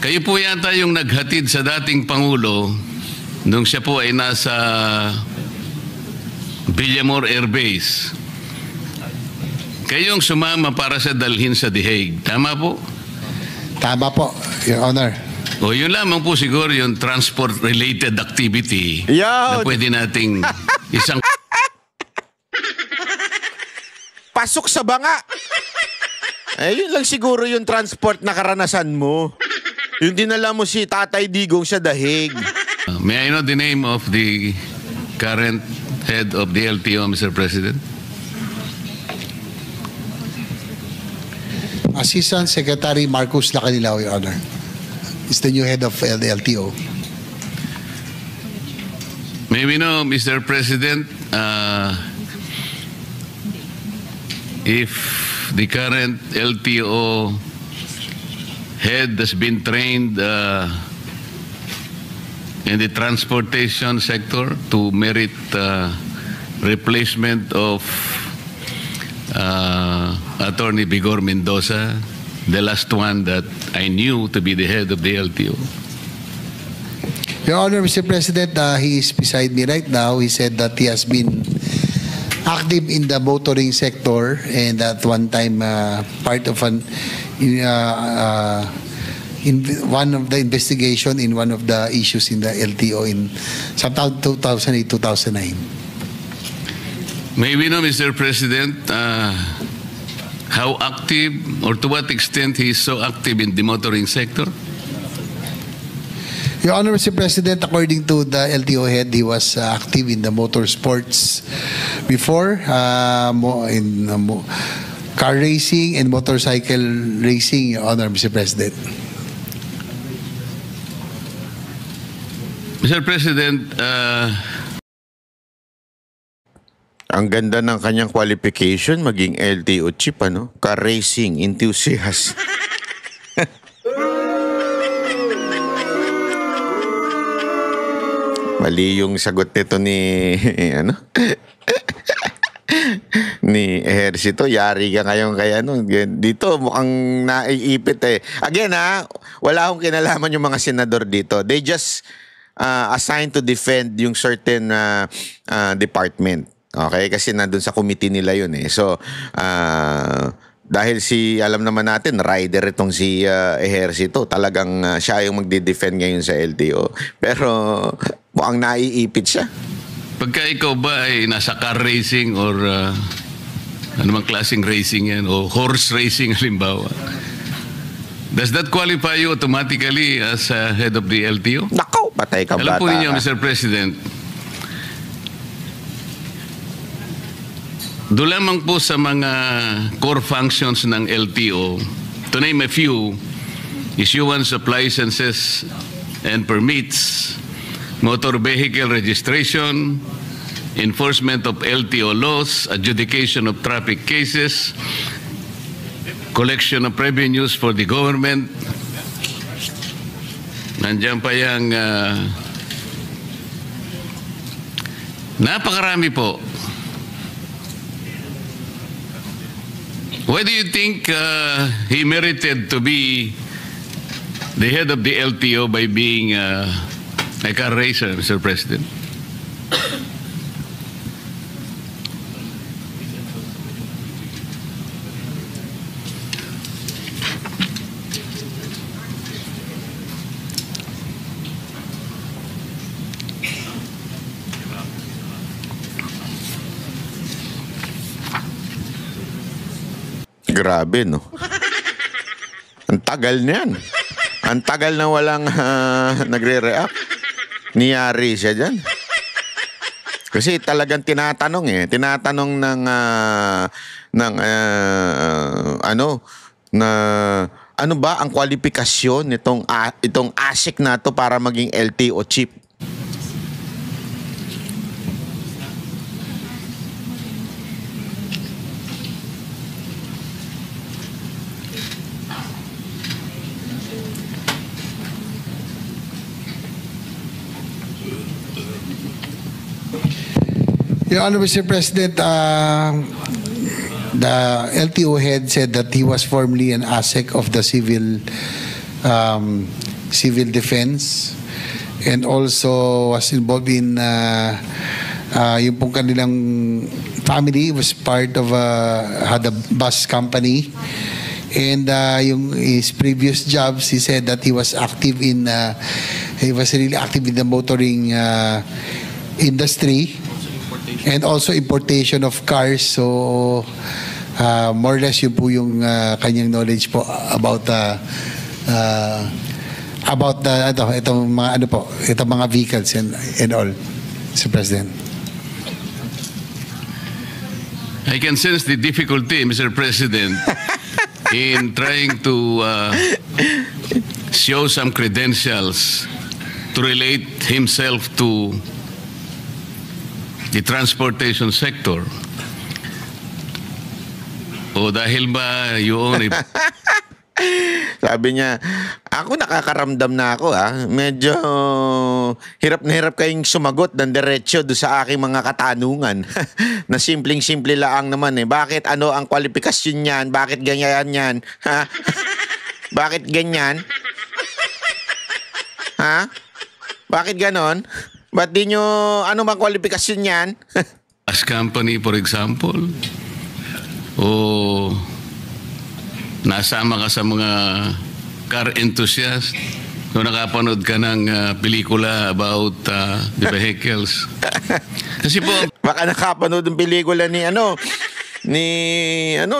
Kayo po yata yung naghatid sa dating Pangulo nung siya po ay nasa Villamor Air Base. Kayong sumama para sa dalhin sa The Hague. Tama po? Tama po, Your Honor. O yun lamang po siguro yung transport-related activity Yo! na pwede nating isang... Pasok sa banga. Yun lang siguro yung transport na karanasan mo. Yung dinala mo si Tatay Digong sa The Hague. May I know the name of the current head of the LTO, Mr. President? Assistant Secretary Marcus Lacanilao, Your Honor, is the new head of the LTO. May we know, Mr. President, if the current LTO head has been trained in the transportation sector to merit replacement of Attorney Bigor Mendoza, the last one that I knew to be the head of the LTO. Your Honor, Mr. President, he is beside me right now. He said that he has been active in the motoring sector and at one time part of an in one of the investigation in one of the issues in the LTO in sometime 2008-2009. May we know, Mr. President, how active or to what extent he is so active in the motoring sector? Your Honor, Mr. President, according to the LTO head, he was active in the motorsports before, in car racing and motorcycle racing, Your Honor, Mr. President. Mr. President, Ang ganda ng kanyang qualification, maging LTO chief, ano? Car racing enthusiast. Mali yung sagot nito ni ano? Ni Ejercito. Yari ka ngayon kay ano. Dito mukhang naiipit eh. Again wala akong kinalaman yung mga senador dito. They just assigned to defend yung certain department. Okay? Kasi nandun sa committee nila yun eh. So, dahil alam naman natin, rider itong si Ejercito. Talagang siya yung magdi-defend ngayon sa LTO. Pero mukhang naiipit siya. pagka ikaw ba ay nasa car racing or anumang klaseng racing yan o horse racing halimbawa, does that qualify you automatically as head of the LTO? Nako, patay ka bata. Alam po ninyo, Mr. President, doon lamang po sa mga core functions ng LTO, to name a few, issuance of licenses and permits, motor vehicle registration, enforcement of LTO laws, adjudication of traffic cases, collection of revenues for the government. Nandiyan pa yung napakarami po. Why do you think he merited to be the head of the LTO by being a car racer, Mr. President? Grabe, no? Ang tagal niyan. Ang tagal na walang nagre-react. Niyari siya dyan. Kasi talagang tinatanong eh. Tinatanong ano ba ang kwalifikasyon itong ASIC na to para maging LTO chief? Your Honor, Mr. President, the LTO head said that he was formerly an ASEC of the Civil civil defense, and also was involved in yung pong kanilang family was part of had a bus company. And his previous jobs, he said that he was active in he was really active in the motoring industry and also importation of cars. So more or less yun po yung kanyang knowledge po about the itong mga vehicles and all, Mr. President. I can sense the difficulty, Mr. President, in trying to show some credentials to relate himself to the transportation sector. O dahil ba yun... Sabi niya, ako nakakaramdam na ako Medyo hirap na hirap kayong sumagot ng diretso do sa aking mga katanungan. Na simpleng-simple lang naman Bakit ano ang kwalifikasyon niyan? Bakit ganyan yan? Ha? Bakit ganyan? Ha? Bakit ganon? Ba't di nyo ano bang kwalifikasyon niyan? As company, for example, o nasama ka sa mga car enthusiast, kung nakapanood ka ng pelikula about the vehicles. Kasi po, baka nakapanood ng pelikula ni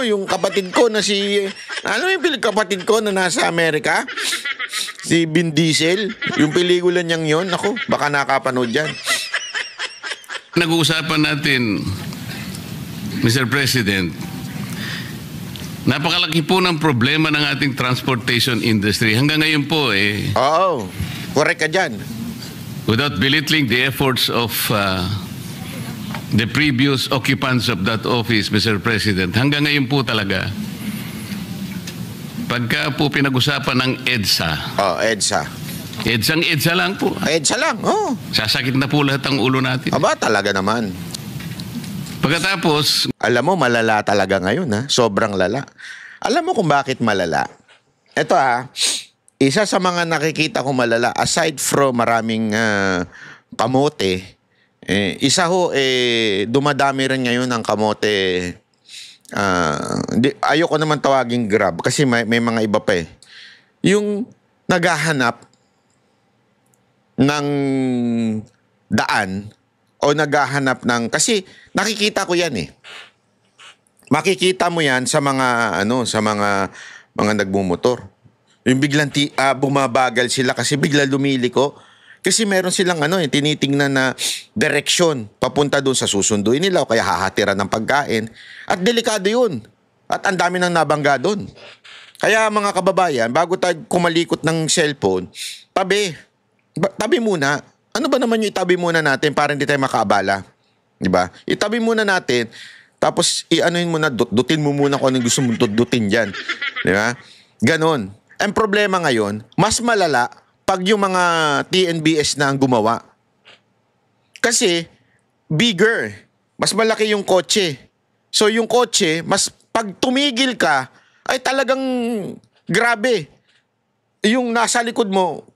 yung kapatid ko na yung kapatid ko na nasa Amerika? Si Vin Diesel, yung pelikula niyang yun, ako, baka nakapanood yan. Nag-uusapan natin, Mr. President, napakalaki po ng problema ng ating transportation industry. Hanggang ngayon po Oo, correct ka dyan. Without belittling the efforts of the previous occupants of that office, Mr. President, hanggang ngayon po talaga, pagka po pinag-usapan ng EDSA. EDSA. EDSA lang po. EDSA lang, Sasakit na po lahat ang ulo natin. Aba, talaga naman. Pagkatapos, alam mo, malala talaga ngayon, Sobrang lala. Alam mo kung bakit malala? Ito, isa sa mga nakikita ko malala, aside from maraming kamote, isa dumadami rin ngayon ang kamote. Ayoko naman tawaging Grab kasi may mga iba pa Yung naghahanap ng daan o naghahanap ng, kasi nakikita ko yan makikita mo yan sa mga sa mga nagmumotor. Yung biglang bumabagal sila kasi bigla lumiliko kasi meron silang tinitingnan na direksyon papunta doon sa susunduin nila o kaya hahatiran ng pagkain at delikado yun at ang dami nang nabangga doon. Kaya mga kababayan, bago tayo kumalikot ng cellphone, tabi muna. Ano ba naman yung itabi muna natin para hindi tayo makaabala? Diba? Itabi muna natin, tapos i-anuhin mo na, dutin mo muna kung anong gusto mong dutin dyan. Diba? Ganon. Ang problema ngayon, mas malala pag yung mga TNBS na ang gumawa. Kasi, bigger. Mas malaki yung kotse. So, yung kotse, pag tumigil ka, ay talagang grabe. Yung nasa likod mo,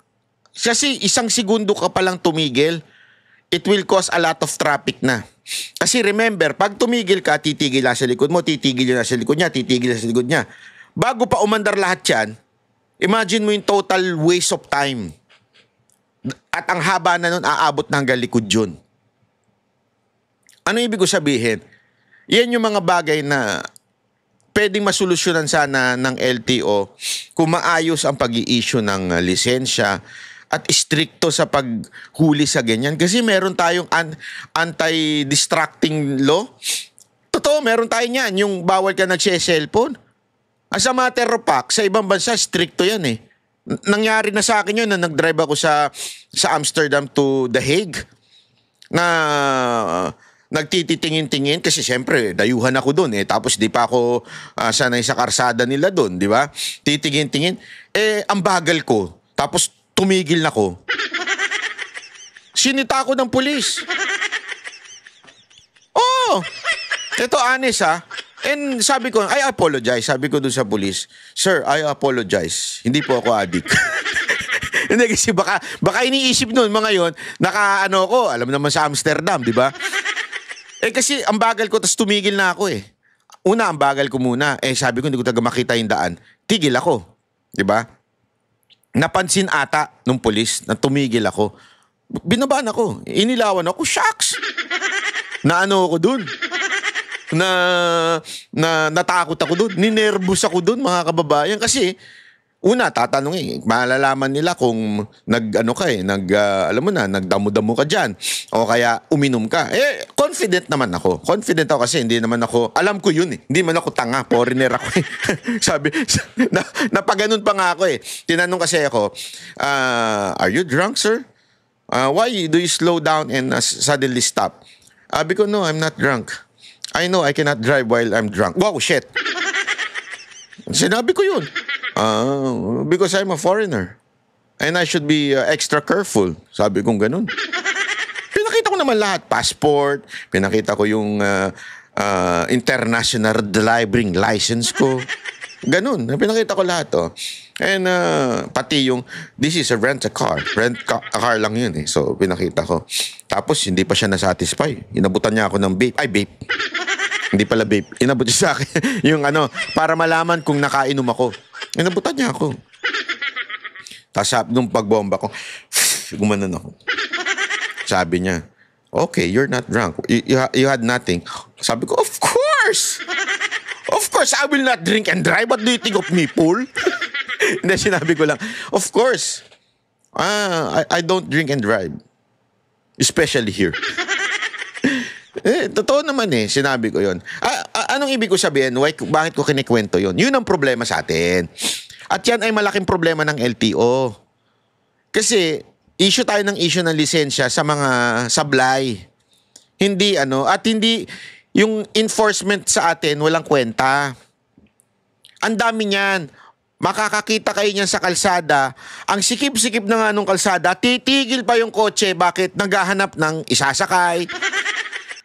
kasi 1 segundo ka palang tumigil, it will cause a lot of traffic na. Kasi remember, pag tumigil ka, titigil na sa likod mo, titigil na sa likod niya, titigil na sa likod niya. Bago pa umandar lahat yan, imagine mo yung total waste of time. At ang haba na nun, aabot na hanggang likod yun. Ano ibig ko sabihin? Yan yung mga bagay na pwedeng masolusyonan sana ng LTO kung maayos ang pag-i-issue ng lisensya at stricto sa paghuli sa ganyan. Kasi meron tayong anti-distracting law. Totoo, meron tayo niyan. Yung bawal ka nag-cellphone. As a matter of fact, sa ibang bansa, stricto yan Nangyari na sa akin yun na nag-drive ako sa Amsterdam to The Hague na nagtititingin-tingin kasi siyempre dayuhan ako doon tapos di pa ako sanay sa karsada nila doon, di ba? Titingin-tingin. Ang bagal ko. Tapos tumigil na ko. Sinita ako ng pulis. Oh! Ito honest And sabi ko, I apologize. Sabi ko doon sa pulis, Sir, I apologize. Hindi po ako adik. Hindi kasi baka iniisip nun mga yon, naka-ano ko, alam naman sa Amsterdam, di ba? Kasi ang bagal ko, tapos tumigil na ako eh. Una, ang bagal ko muna. Sabi ko, hindi ko talaga makita yung daan. Tigil ako. Di ba? Napansin ata nung pulis na tumigil ako. Binabaan ako. Inilawan ako. Shucks! Naano ako dun. Natakot ako dun. Ninervous ako dun, mga kababayan. Kasi, una, tatanungin, malalaman nila kung alam mo na, nagdamo-damo ka dyan. O kaya uminom ka. Confident naman ako. Confident ako kasi hindi naman ako, alam ko yun eh. Hindi man ako tanga, foreigner ako eh. Sabi, napaganon pa nga ako eh. Tinanong kasi ako, are you drunk, sir? Why do you slow down and suddenly stop? Sabi ko, no, I'm not drunk. I know I cannot drive while I'm drunk. Wow, shit. Sinabi ko yun. Because I'm a foreigner. And I should be extra careful. Sabi kong ganun. Pinakita ko naman lahat. Passport. Pinakita ko yung international driving license ko. Ganun. Pinakita ko lahat. Oh. And pati yung, this is a rent-a-car. Rent-a-car lang yun eh. So, pinakita ko. Tapos, hindi pa siya nasatisfy. Inabutan niya ako ng vape. Ay, vape. Hindi pala vape. Inabot siya sa akin yung para malaman kung nakainom ako. Inabutan niya ako. Tapos nung pagbomba ko, gumanon ako. Sabi niya, okay, you're not drunk. You had nothing. Sabi ko, of course! Of course, I will not drink and drive. What do you think of me, fool? Hindi, sinabi ko lang, of course. I don't drink and drive. Especially here. Totoo naman eh, sinabi ko yun. Anong ibig ko sabihin? Bakit ko kinikwento yun? Yun ang problema sa atin. At yan ay malaking problema ng LTO. Kasi, issue tayo ng lisensya sa mga sablay. Hindi at hindi, yung enforcement sa atin, walang kwenta. Ang dami niyan. Makakakita kayo niyan sa kalsada. Ang sikip-sikip na nga nung kalsada, titigil pa yung kotse. Bakit? Naghahanap ng isasakay.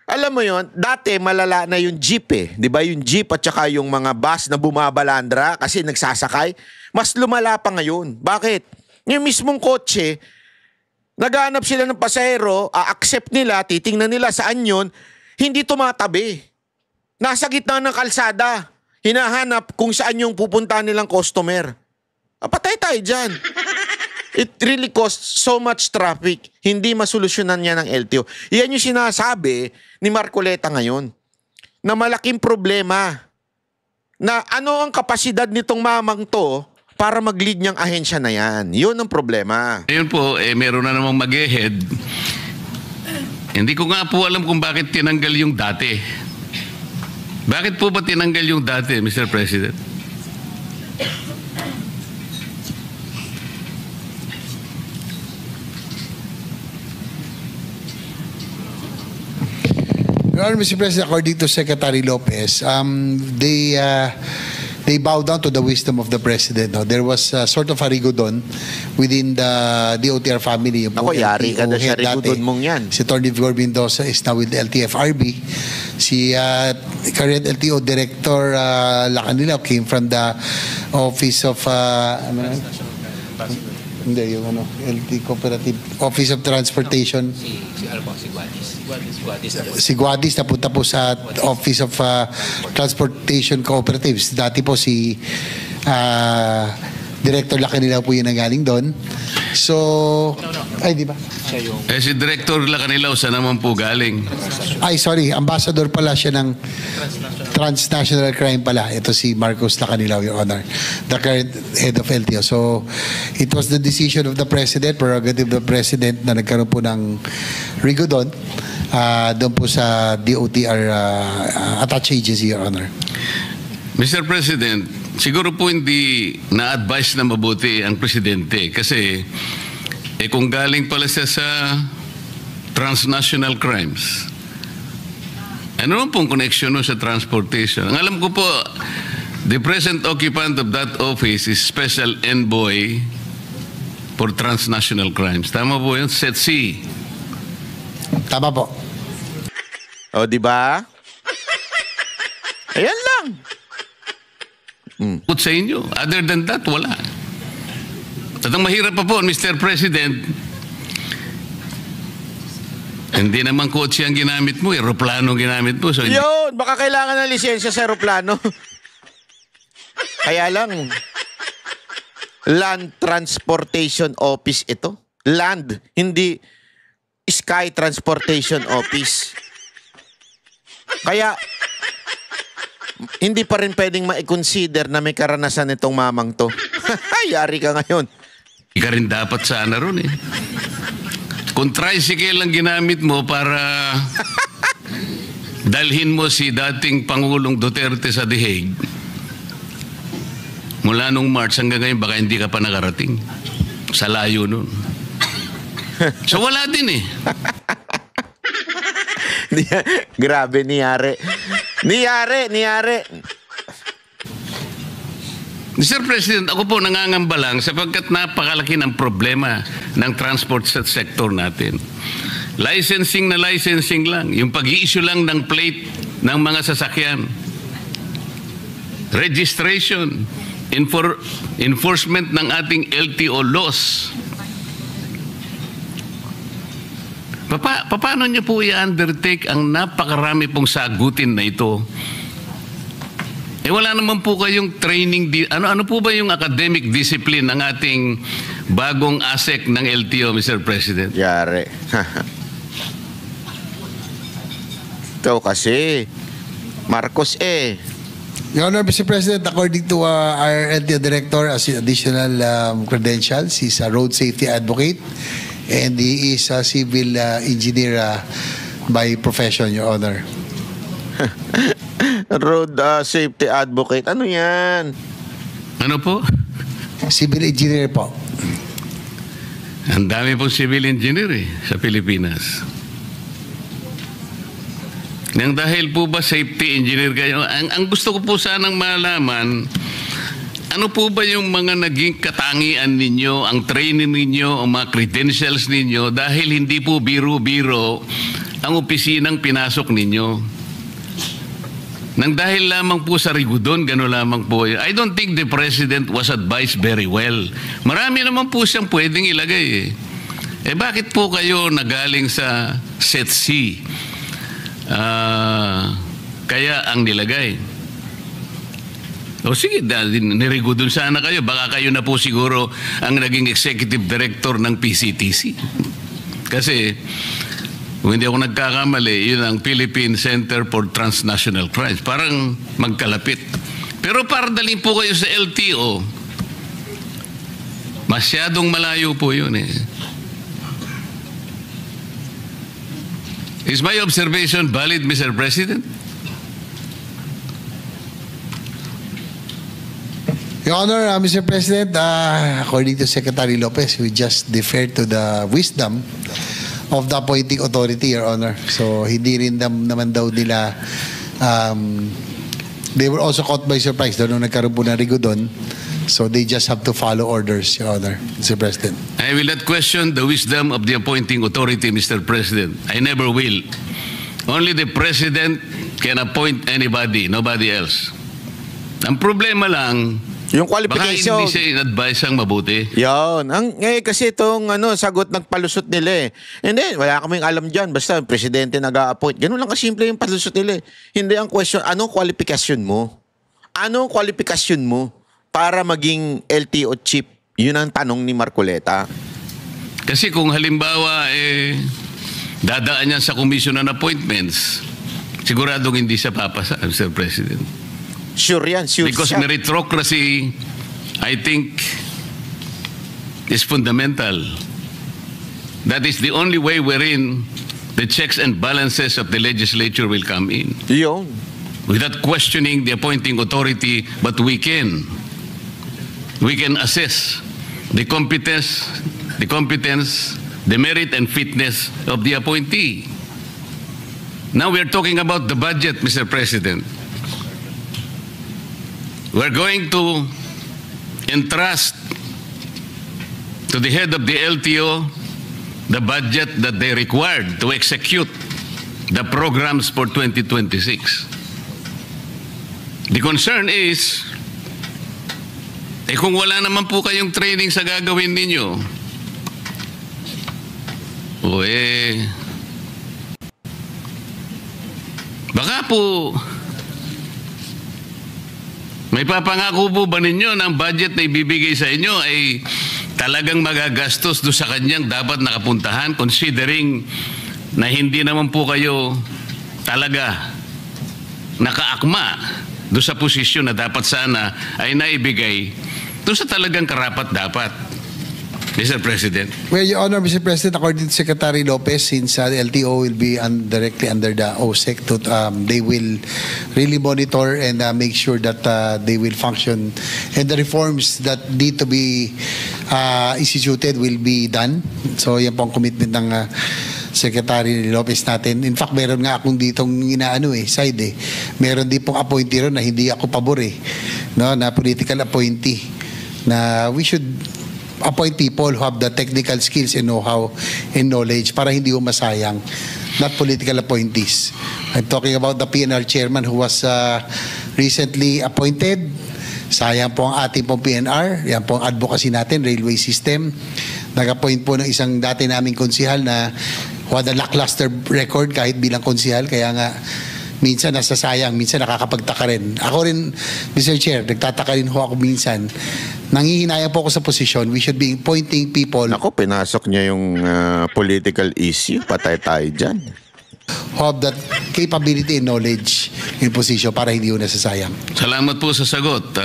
Alam mo yon, dati malala na yung jeep eh. Di ba yung jeep at saka yung mga bus na bumabalandra kasi nagsasakay. Mas lumala pa ngayon. Bakit? Yung mismong kotse, naghahanap sila ng pasahero, a-accept nila, titingnan nila saan yun, hindi tumatabi. Nasa gitna ng kalsada. Hinahanap kung saan yung pupuntahan nilang customer. Patay tayo dyan. It really costs so much traffic. Hindi masolusyonan niya ng LTO. Yan yung sinasabi ni Marcoleta ngayon. Na malaking problema. Na ano ang kapasidad nitong mamang to para mag-lead niyang ahensya na yan. Yun ang problema. Ayun po, meron na namang mag-ahead. Hindi ko nga po alam kung bakit tinanggal yung dati. Bakit po ba tinanggal yung dati, Mr. President? Your Honor, Mr. President, according to Secretary Lopez, they bow down to the wisdom of the President. No? There was sort of a rigodon within the DOTR family. Ako, yari ka na siya rigodon mong yan. Si Atty. Vigor Mendoza is now with the LTFRB. Si current LTO Director Lacanilao came from the Office of hindi, yung LT Cooperative Office of Transportation. Si Guadis napunta po sa Office of Transportation Cooperatives. Dati po si Director Lacanilao po yung nanggaling doon. So, ay di ba? Si Director Lacanilao sa naman po galing. Ay, sorry. Ambassador pala siya ng transnational crime pala. Ito si Marcos Lacanilao, Your Honor. The current head of LTO. So, it was the decision of the President, prerogative of the President na nagkaroon po ng rigodon doon po sa DOTR attached agency, Your Honor. Mr. President, siguro po hindi na-advise na mabuti ang Presidente kasi kung galing pala siya sa transnational crimes, ano naman pong connection sa transportation? Ang alam ko po, the present occupant of that office is Special Envoy for Transnational Crimes. Tama po yun? SETC. Tama po. O, di ba? Ayan lang. Put sa inyo. Other than that, wala. At ang mahirap pa po, Mr. President, hindi naman kotse ang ginamit mo, aeroplano ang ginamit mo. So, Yun, baka kailangan ng lisensya sa aeroplano. Kaya lang, Land Transportation Office ito. Land, hindi Sky Transportation Office. Kaya, hindi pa rin pwedeng ma-consider na may karanasan itong mamang to. Yari ka ngayon. Hindi ka rin dapat sana ron eh. Kung tricycle ang ginamit mo para dalhin mo si dating Pangulong Duterte sa The Hague, mula nung March hanggang ngayon, baka hindi ka pa nakarating. Sa layo nun. So wala din eh. Grabe, niyari. Niyari. Mr. President, ako po nangangamba lang sapagkat napakalaki ng problema ng transport sector natin. Licensing na licensing lang. Yung pag-i-issue lang ng plate ng mga sasakyan. Registration. Enforcement ng ating LTO laws. Paano niyo po i-undertake ang napakarami pong sagutin na ito? Eh wala naman po kayong training, ano po ba yung academic discipline ng ating bagong ASEC ng LTO, Mr. President? Yari. Ikaw kasi, Marcos eh. Your Honor, Mr. President, according to our LTO Director, as additional credentials, he's a road safety advocate and he is a civil engineer by profession, Your Honor. Road safety advocate. Ano yan? Ano po? Civil engineer po. Ang dami pong civil engineer eh, sa Pilipinas. Nang dahil po ba safety engineer kayo, ang gusto ko po sanang malaman, ano po ba yung mga naging katangian ninyo, ang training ninyo, ang mga credentials ninyo, dahil hindi po biro-biro ang opisinang pinasok ninyo? Nang dahil lamang po sa rigudon, gano'n lamang po. I don't think the President was advised very well. Marami naman po siyang pwedeng ilagay eh. Eh bakit po kayo nagaling sa Set C? Kaya ang nilagay. O sige, nirigudon sana kayo. Baka kayo na po siguro ang naging executive director ng PCTC. Kasi kung hindi ako nagkakamali, yun ang Philippine Center for Transnational Crimes. Parang magkalapit. Pero para dalhin po kayo sa LTO, masyadong malayo po yun eh. Is my observation valid, Mr. President? Your Honor, Mr. President, according to Secretary Lopez, we just defer to the wisdom of the appointing authority, Your Honor. So, hindi rin naman daw nila, they were also caught by surprise doon nung nagkaroon po ng rigudon. So, they just have to follow orders, Your Honor, Mr. President. I will not question the wisdom of the appointing authority, Mr. President. I never will. Only the President can appoint anybody, nobody else. Ang problema lang, yung baka qualification. hindi siya in-advise ang mabuti. Yun. Kasi itong sagot nagpalusot nila eh. And then, wala kaming alam dyan. Basta presidente nag-a-appoint. Ganun lang kasimple yung palusot nila eh. Hindi ang question, anong qualification mo? Anong qualification mo para maging LTO chief? Yun ang tanong ni Marcoleta. Kasi kung halimbawa, dadaan niya sa Commission on Appointments, siguradong hindi siya papasa, Mr. President. Sure yan, sure. Because meritocracy, I think, is fundamental. That is the only way wherein the checks and balances of the legislature will come in. Yun. Without questioning the appointing authority, but we can assess the competence, the merit and fitness of the appointee. Now we're talking about the budget, Mr. President. We're going to entrust to the head of the LTO the budget that they required to execute the programs for 2026. The concern is Eh kung wala naman po kayong training sa gagawin ninyo, baka po may papangako po ba ninyo ng budget na ibibigay sa inyo ay talagang magagastos doon sa kanyang dapat nakapuntahan, considering na hindi naman po kayo talaga nakaakma doon sa posisyon na dapat sana ay naibigay doon sa talagang karapat dapat, Mr. President? Well, Your Honor, Mr. President, according to Secretary Lopez, since the LTO will be directly under the OSEC, they will really monitor and make sure that they will function and the reforms that need to be instituted will be done. So yan po ang commitment ng Secretary Lopez natin. In fact, meron nga akong ditong side. Meron din pong appointee ron na hindi ako pabor no, na political appointee, na we should appoint people who have the technical skills and know-how and knowledge para hindi masayang, not political appointees. I'm talking about the PNR chairman who was recently appointed. Sayang po ang ating pong PNR. Yan po ang advocacy natin, railway system. Nag-appoint po ng isang dati naming konsihal na who had a lackluster record kahit bilang konsihal. Kaya nga, minsan nasasayang, minsan nakakapagtaka rin. Ako rin, Mr. Chair, nagtataka rin ho ako minsan. Nangihinayang po ako sa posisyon. We should be appointing people. Ako, pinasok niya yung political issue. Patay tayo dyan. Who have that capability and knowledge in position para hindi yun nasasayang. Salamat po sa sagot.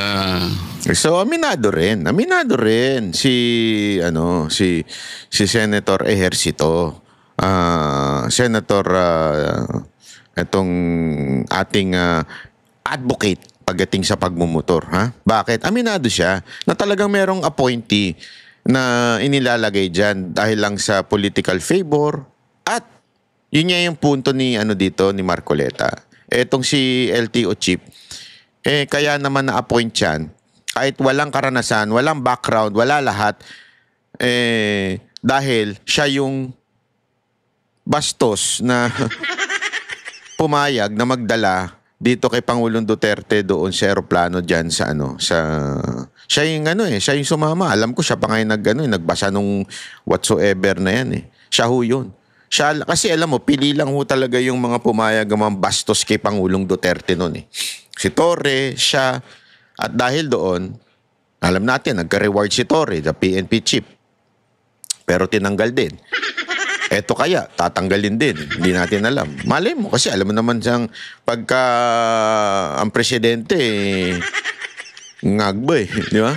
So, aminado rin si Senator Ejercito. Senator itong ating advocate pagdating sa pagmumotor, ha? Bakit? Aminado siya na talagang merong appointee na inilalagay dyan dahil lang sa political favor, at yun niya yung punto ni ni Marcoleta. Etong si LTO chief, kaya naman na-appoint yan kahit walang karanasan, walang background, wala lahat, dahil siya yung bastos na pumayag na magdala dito kay Pangulong Duterte doon sa aeroplano diyan sa siya yung siya yung sumama. Alam ko siya pa ngayon nagbasa nung whatsoever na yan Siya ho yun. Siya, kasi alam mo, pili lang ho talaga yung mga pumayag ng mga bastos kay Pangulong Duterte noon Si Torre, siya, at dahil doon, alam natin, nagka-reward si Torre, the PNP chief. Pero tinanggal din. Eto kaya, tatanggalin din. Hindi natin alam. Malay mo, kasi alam mo naman siyang pagka ang presidente, ngagbo di ba?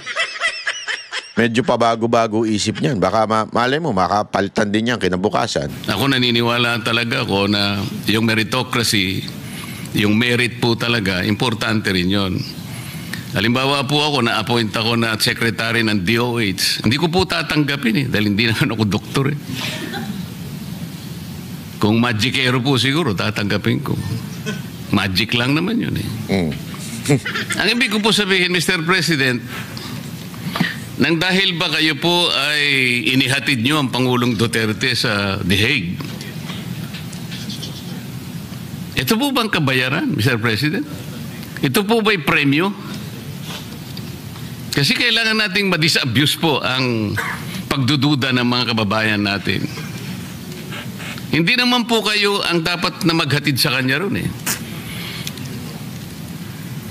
Medyo pa bago-bago isip niyan. Baka malay mo, makapalitan din yan kinabukasan. Ako naniniwala talaga ako na yung meritocracy, yung merit po talaga, importante rin yun. Halimbawa po ako, na-appoint ako na secretary ng DOH. Hindi ko po tatanggapin dahil hindi naman ako doktor Kung magicero po siguro, tatanggapin ko. Magic lang naman yun Ang ibig ko po sabihin, Mr. President, nang dahil ba kayo po ay inihatid nyo ang Pangulong Duterte sa The Hague? Ito po bang kabayaran, Mr. President? Ito po ba'y premyo? Kasi kailangan nating ma-disabuse po ang pagdududa ng mga kababayan natin. Hindi naman po kayo ang dapat na maghatid sa kanya ron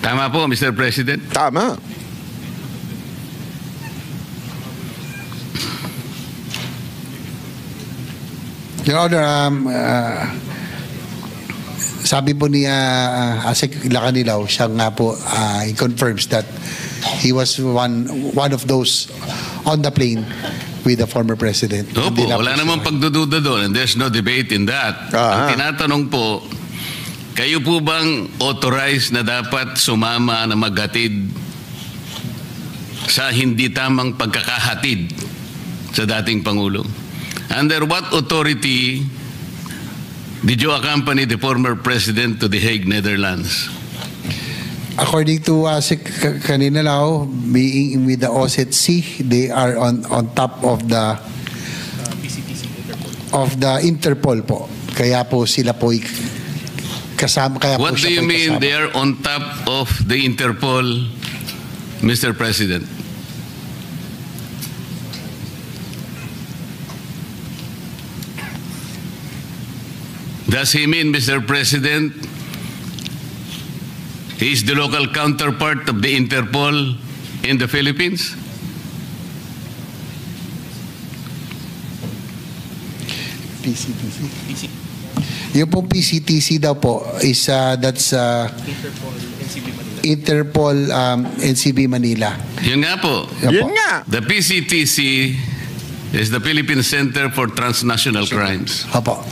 Tama po, Mr. President? Tama. Your Honor, sabi po ni Asek Lacanilaw, siya nga po, he confirms that he was one of those on the plane with the former president. Opo, wala namang pagdududa doon and there's no debate in that. Ang tinatanong po, kayo po bang authorized na dapat sumama na maghatid sa hindi tamang pagkakahatid sa dating Pangulo? Under what authority did you accompany the former president to The Hague, Netherlands? According to kanina lang, being with the OSCE, they are on top of the Interpol po. Kaya po sila po kasama. Kaya what po do you mean kasama. they are on top of the Interpol, Mr. President? Does he mean, Mr. President, he is the local counterpart of the Interpol in the Philippines? PCTC. Yung pong PCTC daw po is that's Interpol NCB Manila. Yun nga po. Yun nga. The PCTC is the Philippine Center for Transnational Crimes. Opo.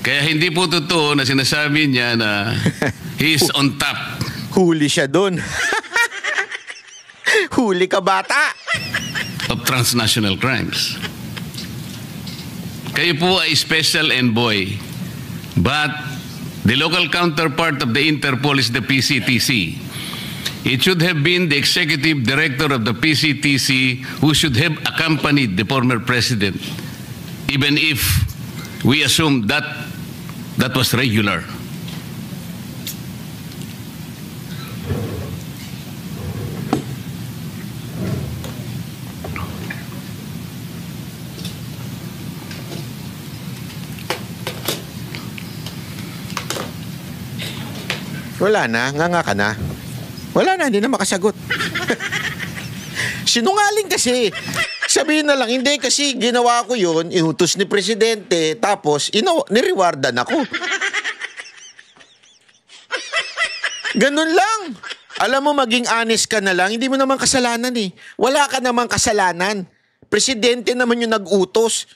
Kaya hindi po totoo na sinasabi niya na he is on top Huli siya dun. Huli ka, bata. of transnational crimes. Kayo po ay special envoy, but the local counterpart of the Interpol is the PCTC. It should have been the executive director of the PCTC who should have accompanied the former president, even if we assume that that was regular. Wala na, nga ka na. Wala na, hindi na makasagot. Sinungaling kasi. Sabihin na lang, hindi kasi ginawa ko yun, inutos ni Presidente, tapos nirewardan ako. Ganun lang. Alam mo, maging honest ka na lang, hindi mo naman kasalanan eh. Wala ka naman kasalanan. Presidente naman yung nag-utos.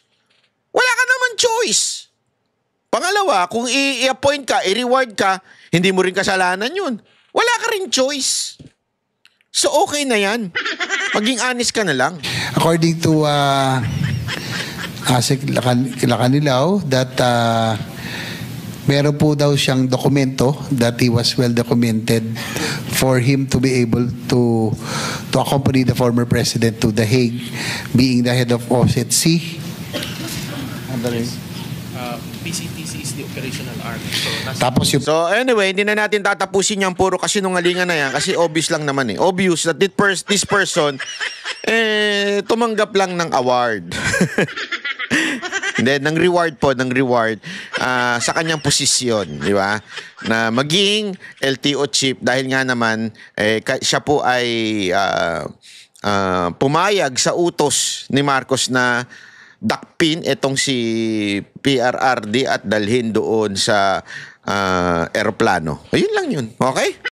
Wala ka naman choice. Pangalawa, kung i-appoint ka, i-reward ka, hindi mo rin kasalanan yun. Wala ka rin choice. So okay na yan. Maging honest ka na lang. According to Asik Lacanilaw, that meron po daw siyang dokumento that he was well documented for him to be able to accompany the former president to The Hague, being the head of OSCE. PCTC is the operational arm. Tapos yung So anyway, hindi na natin tatapusin yung puro kasinungalingan na yan kasi obvious lang naman eh. Obvious that this person tumanggap lang ng award. Hindi, ng reward sa kanyang posisyon, di ba? Na maging LTO chief dahil nga naman siya po ay pumayag sa utos ni Marcos na dakpin itong si PRRD at dalhin doon sa eroplano. Ayun lang yun. Okay?